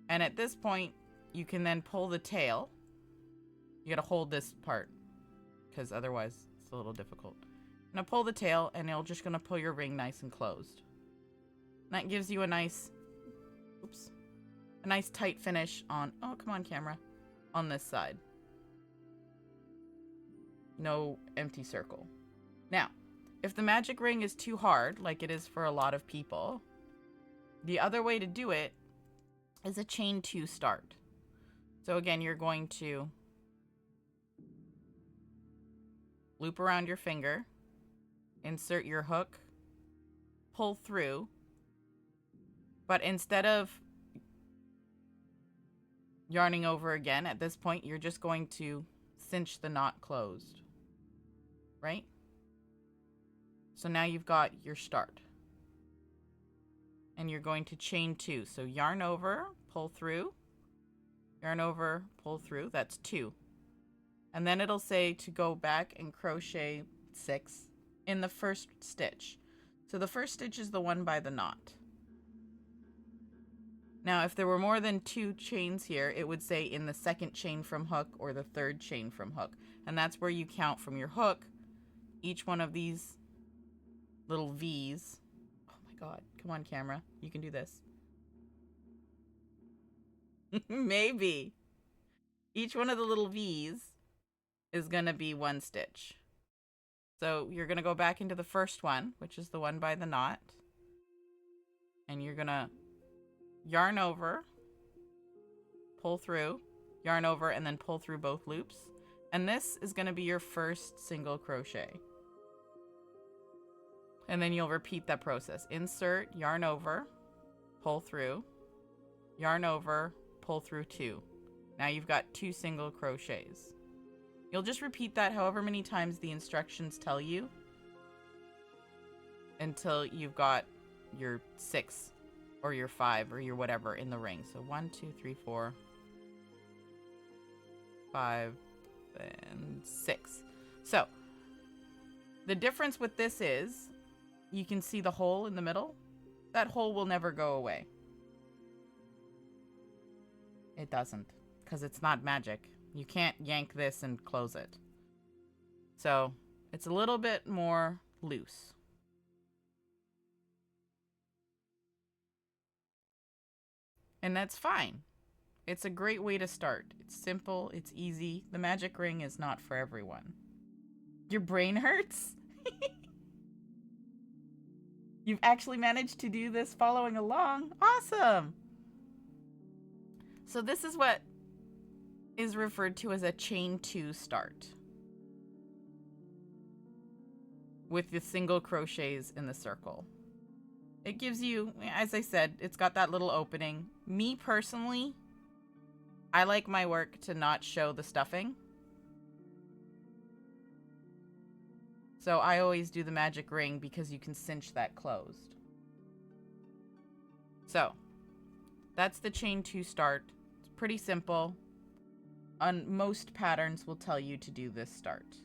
And at this point, you can then pull the tail. You gotta hold this part, because otherwise it's a little difficult. I'm gonna pull the tail, and you're just gonna pull your ring nice and closed. And that gives you a nice, oops, a nice tight finish on, oh, come on, camera, on this side. No empty circle. Now, if the magic ring is too hard, like it is for a lot of people, the other way to do it is a chain 2 start. So again, you're going to loop around your finger, insert your hook, pull through, but instead of yarning over again, at this point, you're just going to cinch the knot closed, right? So now you've got your start. And you're going to chain 2. So yarn over, pull through, yarn over, pull through. That's 2. And then it'll say to go back and crochet 6 in the first stitch. So the first stitch is the one by the knot. Now, if there were more than 2 chains here, it would say in the second chain from hook or the third chain from hook. And that's where you count from your hook each one of these little V's. Oh my God. Come on, camera. You can do this. Maybe. Each one of the little V's is going to be 1 stitch. So you're going to go back into the first one, which is the one by the knot. And you're going to yarn over, pull through, yarn over, and then pull through both loops. And this is going to be your first single crochet. And then you'll repeat that process. Insert, yarn over, pull through, yarn over, pull through 2. Now you've got 2 single crochets. You'll just repeat that however many times the instructions tell you until you've got your 6 or your 5 or your whatever in the ring. So 1, 2, 3, 4, 5, and 6. So the difference with this is you can see the hole in the middle. That hole will never go away. It doesn't, because it's not magic. You can't yank this and close it. So it's a little bit more loose. And that's fine. It's a great way to start. It's simple, it's easy. The magic ring is not for everyone. Your brain hurts? You've actually managed to do this following along. Awesome! So this is what is referred to as a chain 2 start, with the single crochets in the circle. It gives you, as I said, it's got that little opening. Me personally, I like my work to not show the stuffing. So I always do the magic ring because you can cinch that closed. So that's the chain 2 start. It's pretty simple. On most patterns will tell you to do this start.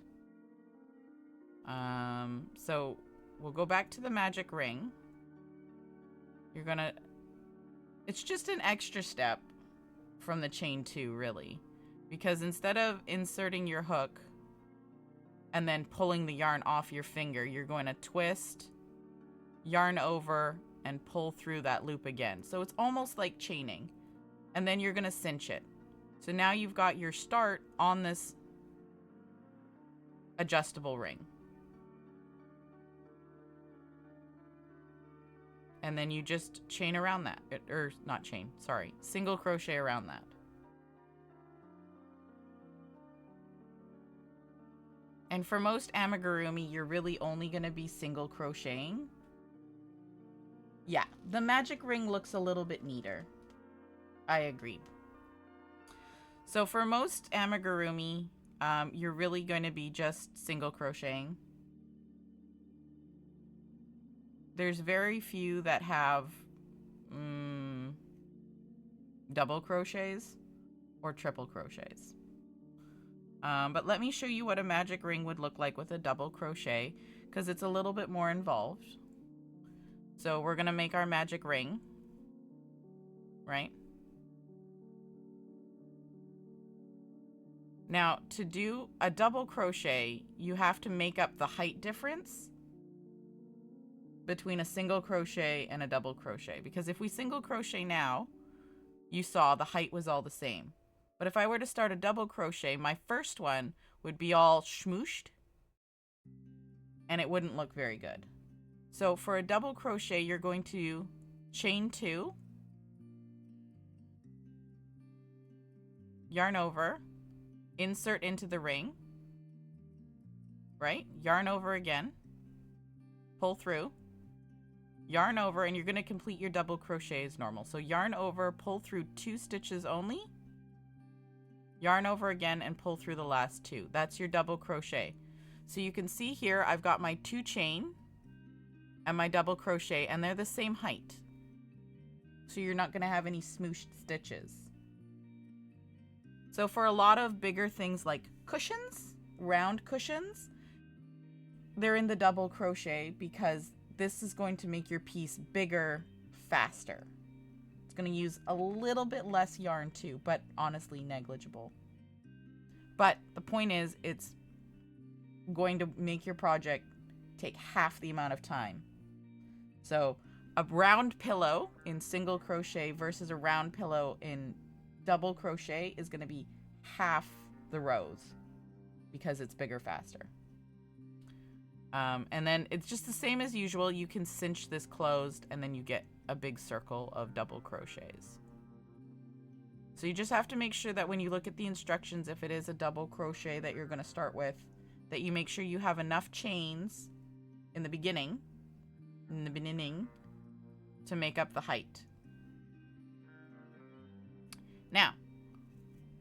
So we'll go back to the magic ring. You're gonna, it's just an extra step from the chain 2, really, because instead of inserting your hook and then pulling the yarn off your finger, you're going to twist, yarn over, and pull through that loop again. So it's almost like chaining, and then you're going to cinch it. So now you've got your start on this adjustable ring. And then you just chain around that, or not chain, sorry, single crochet around that. And for most amigurumi, you're really only going to be single crocheting. Yeah, the magic ring looks a little bit neater. I agree. So for most amigurumi, you're really going to be just single crocheting. There's very few that have double crochets or triple crochets. But let me show you what a magic ring would look like with a double crochet, because it's a little bit more involved. So we're going to make our magic ring, right? Now, to do a double crochet, you have to make up the height difference between a single crochet and a double crochet. Because if we single crochet now, you saw the height was all the same. But if I were to start a double crochet, my first one would be all schmooshed and it wouldn't look very good. So for a double crochet, you're going to chain 2, yarn over, insert into the ring, right? Yarn over again, pull through, yarn over, and you're going to complete your double crochet as normal. So yarn over, pull through 2 stitches only, yarn over again, and pull through the last 2. That's your double crochet. So you can see here I've got my 2 chain and my double crochet, and they're the same height. So you're not going to have any smooshed stitches. So for a lot of bigger things like cushions, round cushions, they're in the double crochet because this is going to make your piece bigger faster. It's going to use a little bit less yarn too, but honestly negligible. But the point is, it's going to make your project take half the amount of time. So a round pillow in single crochet versus a round pillow in double crochet is going to be half the rows because it's bigger faster. And then it's just the same as usual. You can cinch this closed and then you get a big circle of double crochets. So you just have to make sure that when you look at the instructions, if it is a double crochet that you're going to start with, that you make sure you have enough chains in the beginning to make up the height. Now,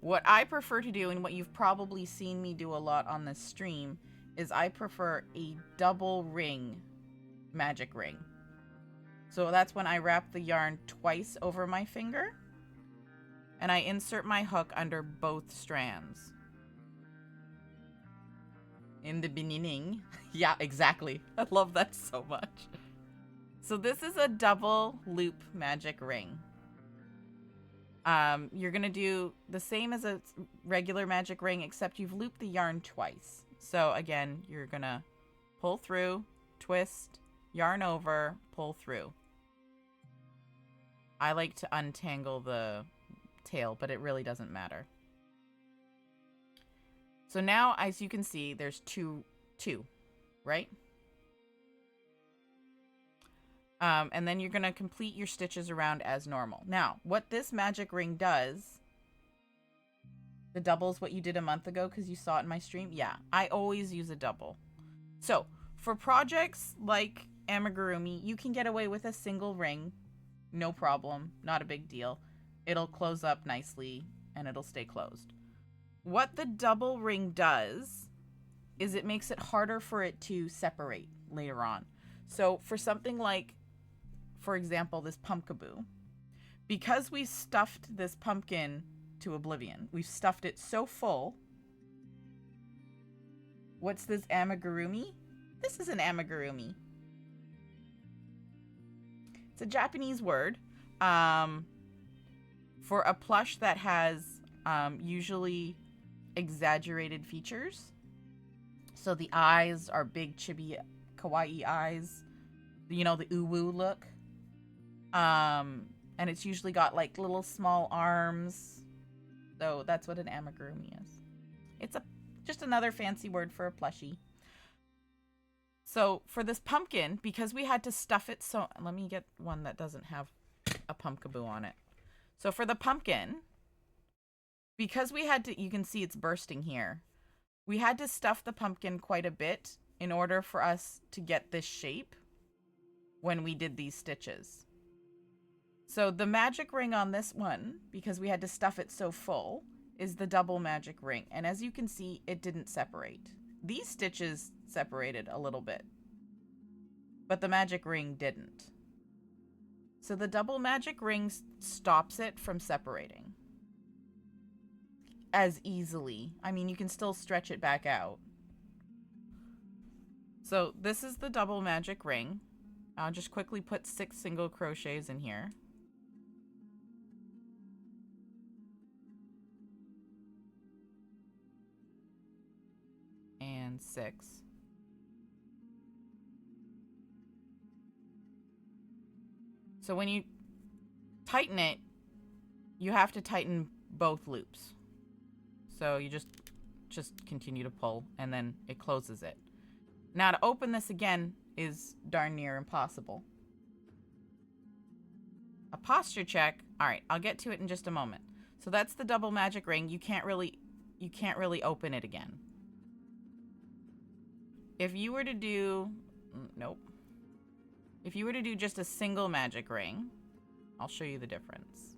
what I prefer to do, and what you've probably seen me do a lot on this stream, is I prefer a double ring magic ring. So that's when I wrap the yarn twice over my finger and I insert my hook under both strands. In the beginning. Yeah, exactly. I love that so much. So this is a double loop magic ring. You're going to do the same as a regular magic ring, except you've looped the yarn twice. So again, you're going to pull through, twist, yarn over, pull through. I like to untangle the tail, but it really doesn't matter. So now, as you can see, there's two, right? And then you're going to complete your stitches around as normal. Now, what this magic ring does, the double is what you did a month ago because you saw it in my stream. Yeah, I always use a double. So for projects like amigurumi, you can get away with a single ring. No problem. Not a big deal. It'll close up nicely and it'll stay closed. What the double ring does is it makes it harder for it to separate later on. So for something like, for example, this pumpkaboo, because we stuffed this pumpkin to oblivion, we've stuffed it so full. What's this amigurumi? This is an amigurumi. It's a Japanese word for a plush that has usually exaggerated features. So the eyes are big, chibi, kawaii eyes. You know, the uwu look. And it's usually got like little small arms. So that's what an amigurumi is. It's just another fancy word for a plushie. So for this pumpkin, because we had to stuff it, so let me get one that doesn't have a pumpkaboo on it. So for the pumpkin, because we had to, you can see it's bursting here. We had to stuff the pumpkin quite a bit in order for us to get this shape when we did these stitches. So the magic ring on this one, because we had to stuff it so full, is the double magic ring. And as you can see, it didn't separate. These stitches separated a little bit, but the magic ring didn't. So the double magic ring stops it from separating as easily. I mean, you can still stretch it back out. So this is the double magic ring. I'll just quickly put 6 single crochets in here. 6. So when you tighten it, you have to tighten both loops. So you just continue to pull, and then it closes it. Now to open this again is darn near impossible. A posture check. All right, I'll get to it in just a moment. So that's the double magic ring. You can't really open it again. If you were to do, nope. If you were to do just a single magic ring, I'll show you the difference.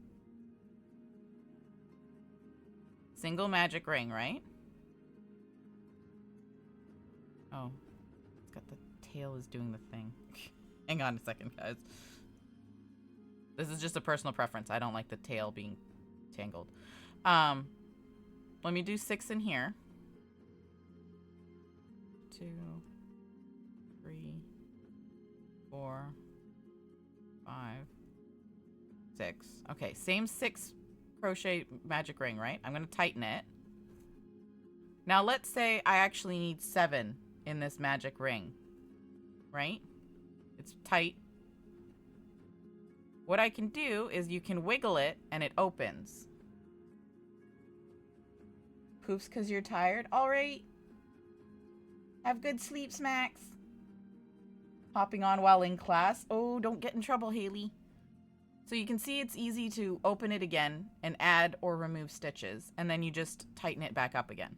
Single magic ring, right? Oh, it's got the tail is doing the thing. Hang on a second, guys. This is just a personal preference. I don't like the tail being tangled. Let me do 6 in here. 2, 3, 4, 5, 6. Okay, same 6 crochet magic ring, right? I'm going to tighten it. Now let's say I actually need 7 in this magic ring, right? It's tight. What I can do is you can wiggle it and it opens. Poops because you're tired? All right. Have good sleep, Smacks. Hopping on while in class. Oh, don't get in trouble, Haley. So you can see it's easy to open it again and add or remove stitches, and then you just tighten it back up again.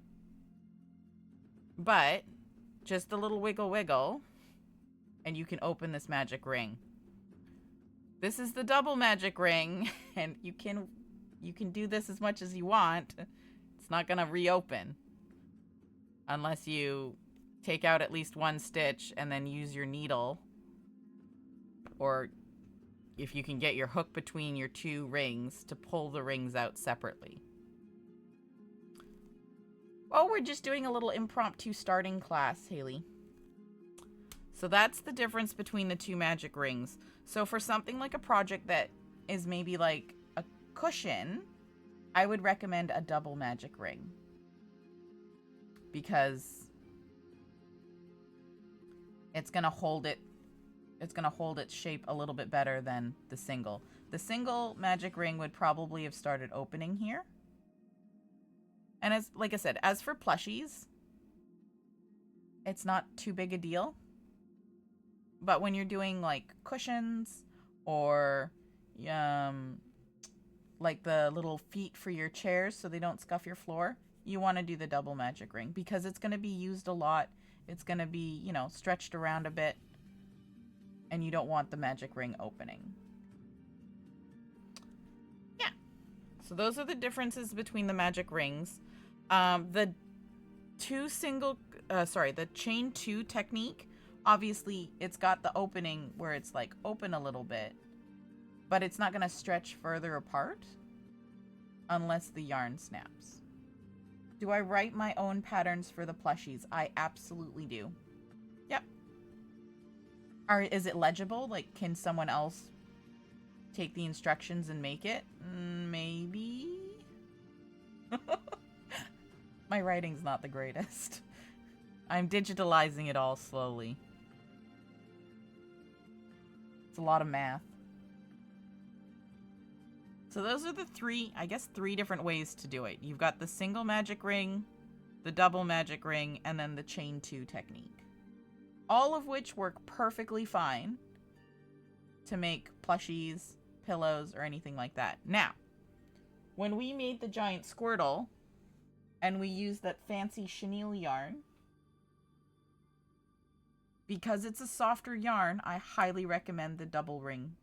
But just a little wiggle wiggle, and you can open this magic ring. This is the double magic ring, and you can do this as much as you want. It's not gonna reopen unless you take out at least one stitch and then use your needle, or if you can get your hook between your 2 rings to pull the rings out separately. Oh, we're just doing a little impromptu starting class, Haley. So that's the difference between the 2 magic rings. So for something like a project that is maybe like a cushion, I would recommend a double magic ring, because it's going to hold it. It's going to hold its shape a little bit better than the single. The single magic ring would probably have started opening here. And as, like I said, as for plushies, it's not too big a deal. But when you're doing like cushions or like the little feet for your chairs so they don't scuff your floor, you want to do the double magic ring because it's going to be used a lot. It's going to be, you know, stretched around a bit, and you don't want the magic ring opening. Yeah. So those are the differences between the magic rings. The chain 2 technique, obviously it's got the opening where it's like open a little bit, but it's not going to stretch further apart unless the yarn snaps. Do I write my own patterns for the plushies? I absolutely do. Yep. Is it legible? Like, can someone else take the instructions and make it? Maybe. My writing's not the greatest. I'm digitalizing it all slowly. It's a lot of math. So those are the 3 different ways to do it. You've got the single magic ring, the double magic ring, and then the chain 2 technique. All of which work perfectly fine to make plushies, pillows, or anything like that. Now, when we made the giant Squirtle, and we used that fancy chenille yarn, because it's a softer yarn, I highly recommend the double ring,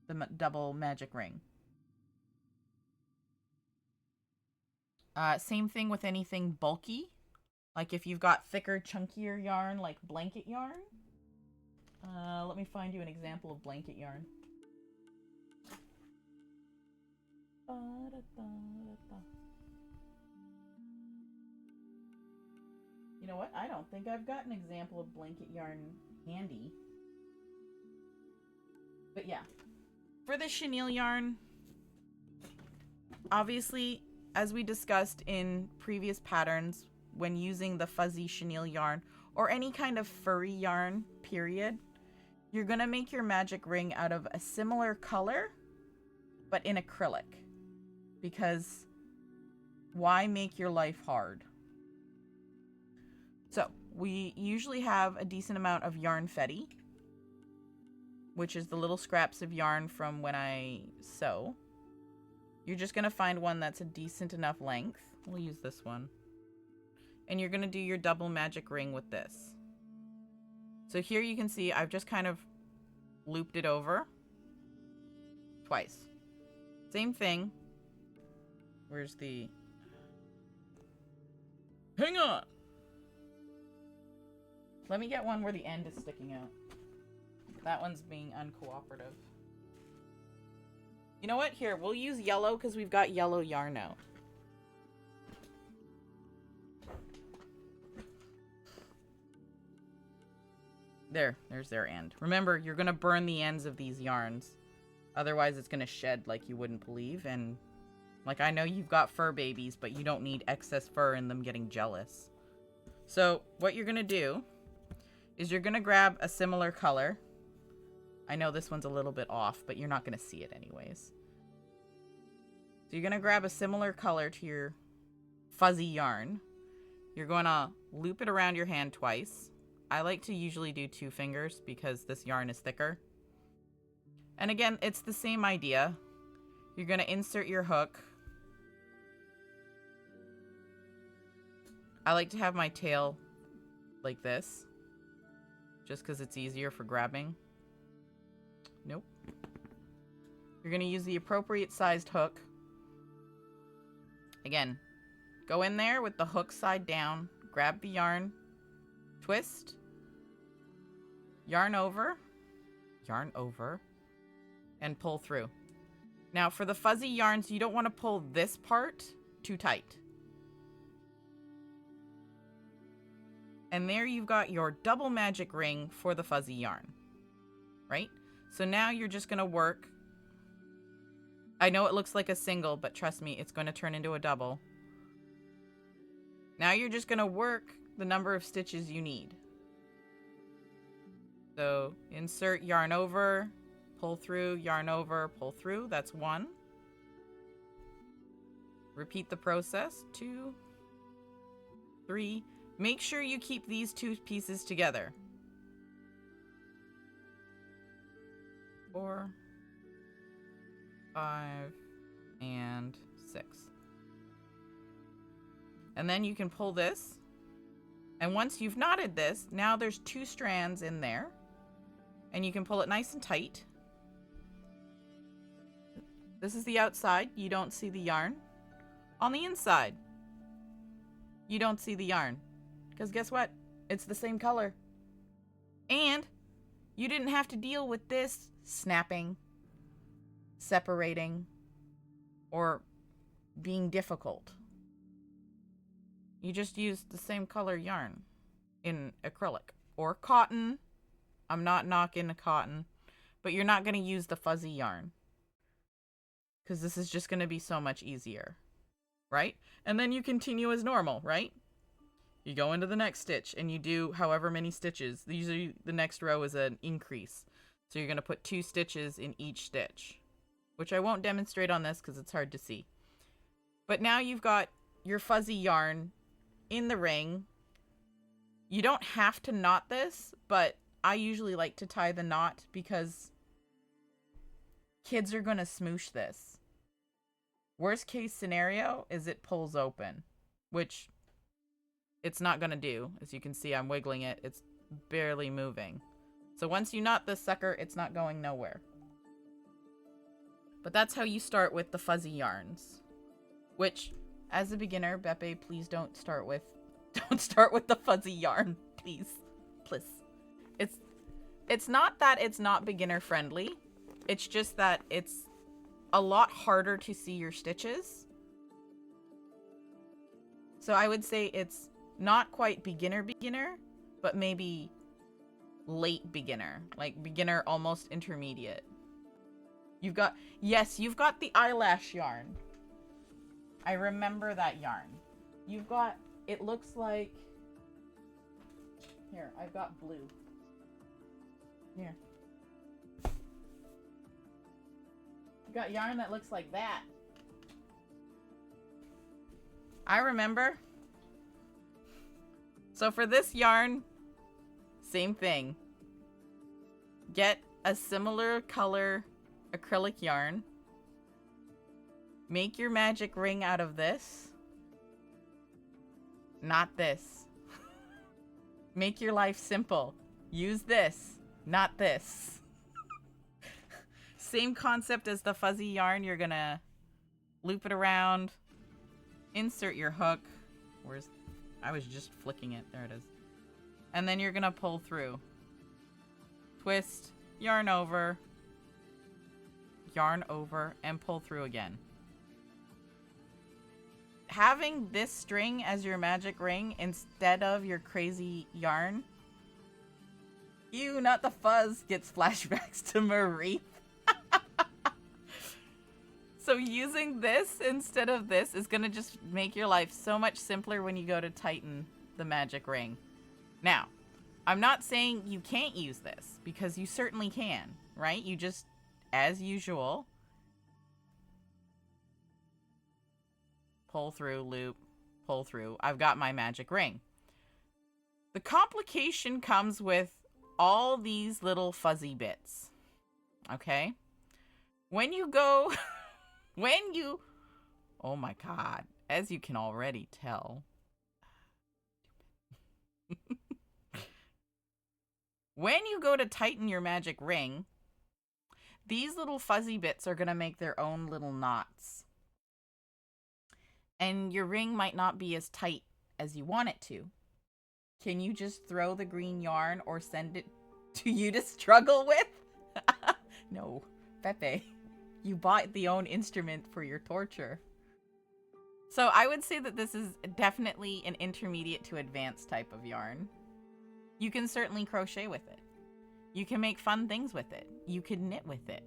the double magic ring. Same thing with anything bulky. Like if you've got thicker, chunkier yarn, like blanket yarn. Let me find you an example of blanket yarn. You know what? I don't think I've got an example of blanket yarn handy. But yeah. For the chenille yarn, obviously, as we discussed in previous patterns, when using the fuzzy chenille yarn or any kind of furry yarn, period, you're going to make your magic ring out of a similar color, but in acrylic. Because why make your life hard? So we usually have a decent amount of yarn fetty, which is the little scraps of yarn from when I sew. You're just going to find one that's a decent enough length. We'll use this one. And you're going to do your double magic ring with this. So here you can see I've just kind of looped it over twice. Same thing. Where's the... Hang on! Let me get one where the end is sticking out. That one's being uncooperative. You know what? Here, we'll use yellow because we've got yellow yarn out. There's their end. Remember, you're going to burn the ends of these yarns. Otherwise, it's going to shed like you wouldn't believe. And, like, I know you've got fur babies, but you don't need excess fur and them getting jealous. So, what you're going to do is you're going to grab a similar color. I know this one's a little bit off, but you're not going to see it anyways. So, you're going to grab a similar color to your fuzzy yarn. You're going to loop it around your hand twice. I like to usually do 2 fingers because this yarn is thicker. And again, it's the same idea. You're going to insert your hook. I like to have my tail like this, just because it's easier for grabbing. Nope. You're going to use the appropriate sized hook. Again, go in there with the hook side down, grab the yarn, twist, yarn over, and pull through. Now for the fuzzy yarns, you don't want to pull this part too tight. And there you've got your double magic ring for the fuzzy yarn, right? So now you're just going to work. I know it looks like a single, but trust me, it's going to turn into a double. Now you're just going to work the number of stitches you need. So insert yarn over, pull through, yarn over, pull through. That's 1. Repeat the process. 2, 3. Make sure you keep these 2 pieces together. 4, 5, and 6. And then you can pull this. And once you've knotted this, now there's 2 strands in there. And you can pull it nice and tight. This is the outside. You don't see the yarn. On the inside, you don't see the yarn. Because guess what? It's the same color. And you didn't have to deal with this snapping, separating, or being difficult. You just used the same color yarn in acrylic or cotton. I'm not knocking the cotton, but you're not going to use the fuzzy yarn because this is just going to be so much easier, right? And then you continue as normal, right? You go into the next stitch and you do however many stitches. Usually the next row is an increase. So you're going to put 2 stitches in each stitch, which I won't demonstrate on this because it's hard to see. But now you've got your fuzzy yarn in the ring. You don't have to knot this, but I usually like to tie the knot because kids are going to smoosh this. Worst case scenario is it pulls open, which it's not going to do. As you can see, I'm wiggling it. It's barely moving. So once you knot this sucker, it's not going nowhere. But that's how you start with the fuzzy yarns, which as a beginner, Beppe, please don't start with the fuzzy yarn, please. It's not that it's not beginner friendly. It's just that it's a lot harder to see your stitches. So I would say it's not quite beginner, but maybe late beginner, like beginner almost intermediate. You've got the eyelash yarn. I remember that yarn. You've got it looks like... Here, I've got blue. Here. I've got yarn that looks like that. I remember. So for this yarn, same thing. Get a similar color acrylic yarn. Make your magic ring out of this. Not this. Make your life simple. Use this, not this. Same concept as the fuzzy yarn. You're gonna loop it around, insert your hook. I was just flicking it. There it is. And then you're gonna pull through. Twist, yarn over, and pull through again. Having this string as your magic ring instead of your crazy yarn, you, not the fuzz, gets flashbacks to Marie. So using this instead of this is going to just make your life so much simpler when you go to tighten the magic ring. Now, I'm not saying you can't use this, because you certainly can, right? You just, as usual, pull through, loop, pull through. I've got my magic ring. The complication comes with all these little fuzzy bits. Okay? When you go... Oh my god. As you can already tell. When you go to tighten your magic ring, these little fuzzy bits are going to make their own little knots. And your ring might not be as tight as you want it to. Can you just throw the green yarn or send it to you to struggle with? No, Pepe. You bought the own instrument for your torture. So I would say that this is definitely an intermediate to advanced type of yarn. You can certainly crochet with it. You can make fun things with it. You can knit with it.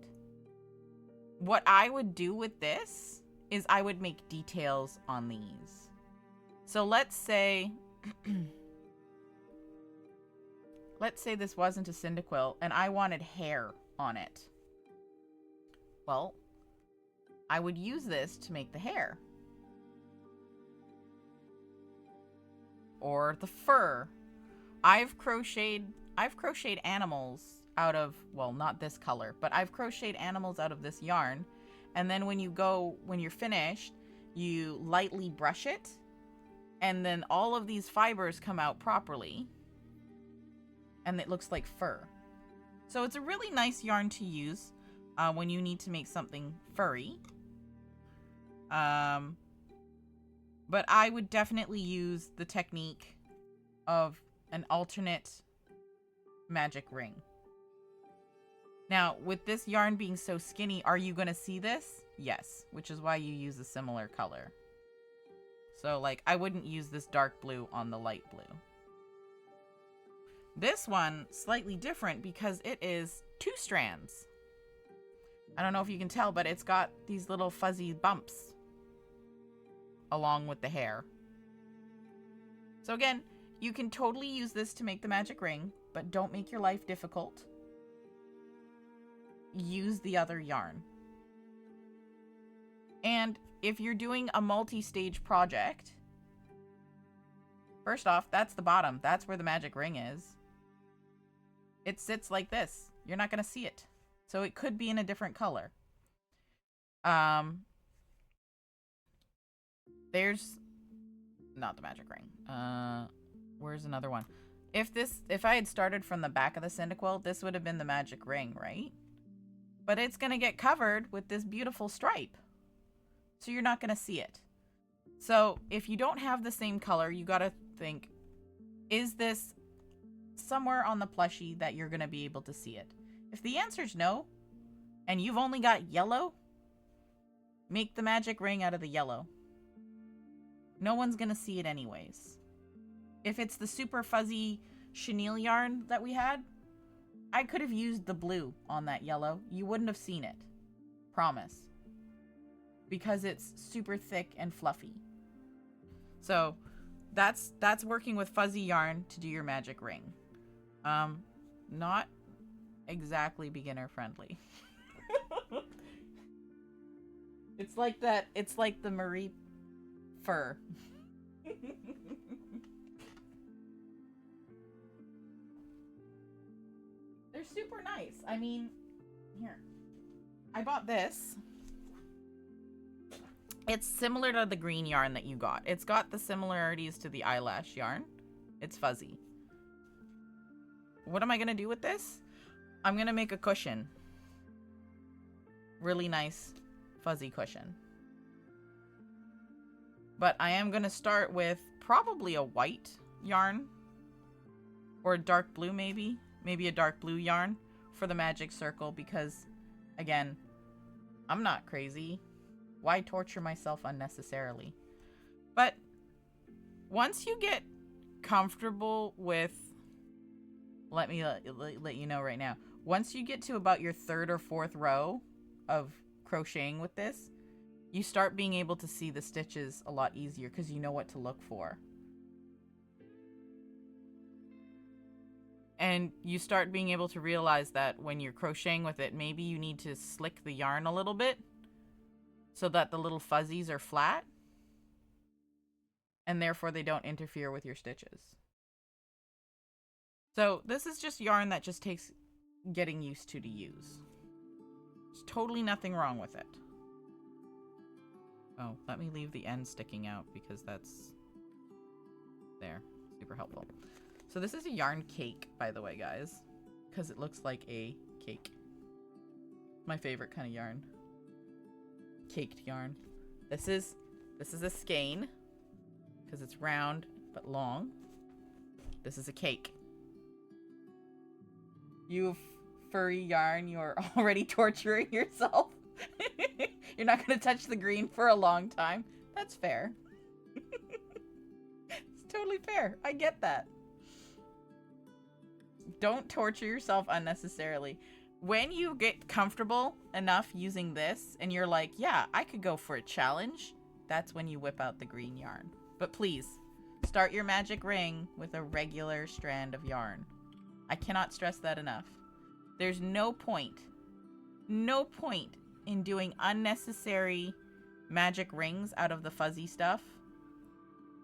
What I would do with this is I would make details on these. So let's say... let's say this wasn't a Cyndaquil and I wanted hair on it. Well, I would use this to make the hair. Or the fur. I've crocheted animals out of, well, not this color, but I've crocheted animals out of this yarn. And then when you're finished, you lightly brush it. And then all of these fibers come out properly. And it looks like fur. So it's a really nice yarn to use when you need to make something furry. But I would definitely use the technique of an alternate magic ring. Now, with this yarn being so skinny, are you going to see this? Yes, which is why you use a similar color. So, like, I wouldn't use this dark blue on the light blue. This one, slightly different because it is 2 strands. I don't know if you can tell, but it's got these little fuzzy bumps along with the hair. So again, you can totally use this to make the magic ring, but don't make your life difficult. Use the other yarn. And if you're doing a multi-stage project, first off, that's the bottom. That's where the magic ring is. It sits like this. You're not going to see it. So it could be in a different color. There's not the magic ring. Where's another one? If I had started from the back of the Cyndaquil, this would have been the magic ring, right? But it's going to get covered with this beautiful stripe. So you're not going to see it. So if you don't have the same color, you got to think, is this somewhere on the plushie that you're going to be able to see it? If the answer's no, and you've only got yellow, make the magic ring out of the yellow. No one's going to see it anyways. If it's the super fuzzy chenille yarn that we had, I could have used the blue on that yellow. You wouldn't have seen it. Promise. Because it's super thick and fluffy. So that's working with fuzzy yarn to do your magic ring. Not exactly beginner friendly. It's like that. It's like the Marie fur. They're super nice. I mean, here. I bought this. It's similar to the green yarn that you got. It's got the similarities to the eyelash yarn. It's fuzzy. What am I going to do with this? I'm going to make a cushion. Really nice fuzzy cushion. But I am going to start with probably a white yarn. Or a dark blue maybe. Maybe a dark blue yarn for the magic circle because, again, I'm not crazy. Why torture myself unnecessarily? But once you get comfortable with, let me let you know right now, once you get to about your third or fourth row of crocheting with this, you start being able to see the stitches a lot easier because you know what to look for. And you start being able to realize that when you're crocheting with it, maybe you need to slick the yarn a little bit so that the little fuzzies are flat and therefore they don't interfere with your stitches. So this is just yarn that just takes getting used to use. There's totally nothing wrong with it. Oh, let me leave the end sticking out because that's there. Super helpful. So this is a yarn cake, by the way, guys, because it looks like a cake. My favorite kind of yarn. Caked yarn. This is a skein because it's round but long. This is a cake. You furry yarn, you're already torturing yourself. You're not going to touch the green for a long time. That's fair. It's totally fair. I get that. Don't torture yourself unnecessarily. When you get comfortable enough using this and you're like, yeah, I could go for a challenge, that's when you whip out the green yarn. But please, start your magic ring with a regular strand of yarn. I cannot stress that enough. There's no point in doing unnecessary magic rings out of the fuzzy stuff.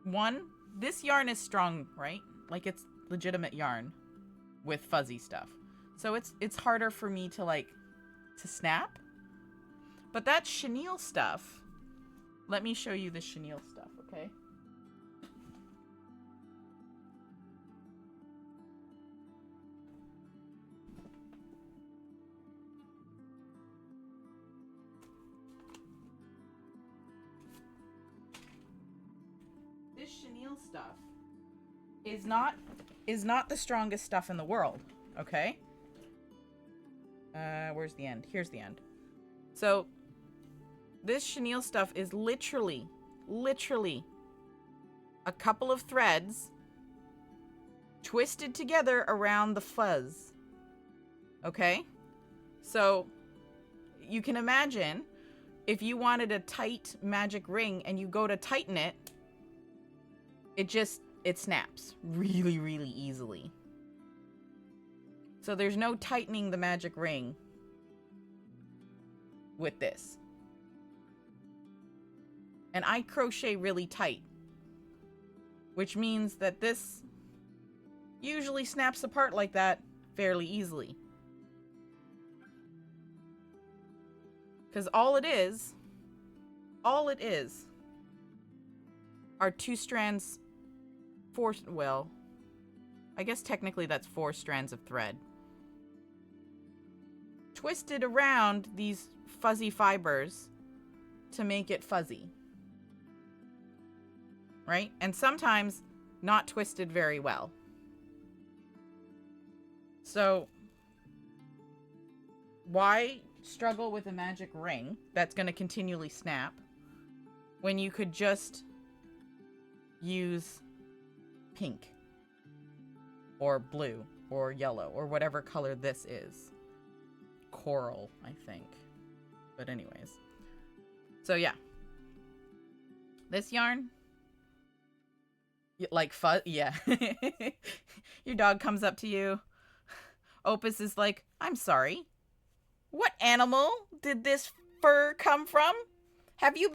One, this yarn is strong, right? Like it's legitimate yarn with fuzzy stuff. So it's harder for me to snap. But that chenille stuff, let me show you the chenille stuff, okay? This chenille stuff is not the strongest stuff in the world, okay? Where's the end? Here's the end. So this chenille stuff is literally a couple of threads twisted together around the fuzz. Okay? So you can imagine if you wanted a tight magic ring and you go to tighten it, it snaps really, really easily. So there's no tightening the magic ring with this. And I crochet really tight, which means that this usually snaps apart like that fairly easily. Because all it is are two strands, well, I guess technically that's 4 strands of thread twisted around these fuzzy fibers to make it fuzzy. Right? And sometimes not twisted very well. So why struggle with a magic ring that's going to continually snap when you could just use pink or blue or yellow or whatever color this is? Coral, I think. But anyways. So yeah. This yarn, Like fuzz, yeah. Your dog comes up to you. Opus is like, I'm sorry. What animal did this fur come from? Have you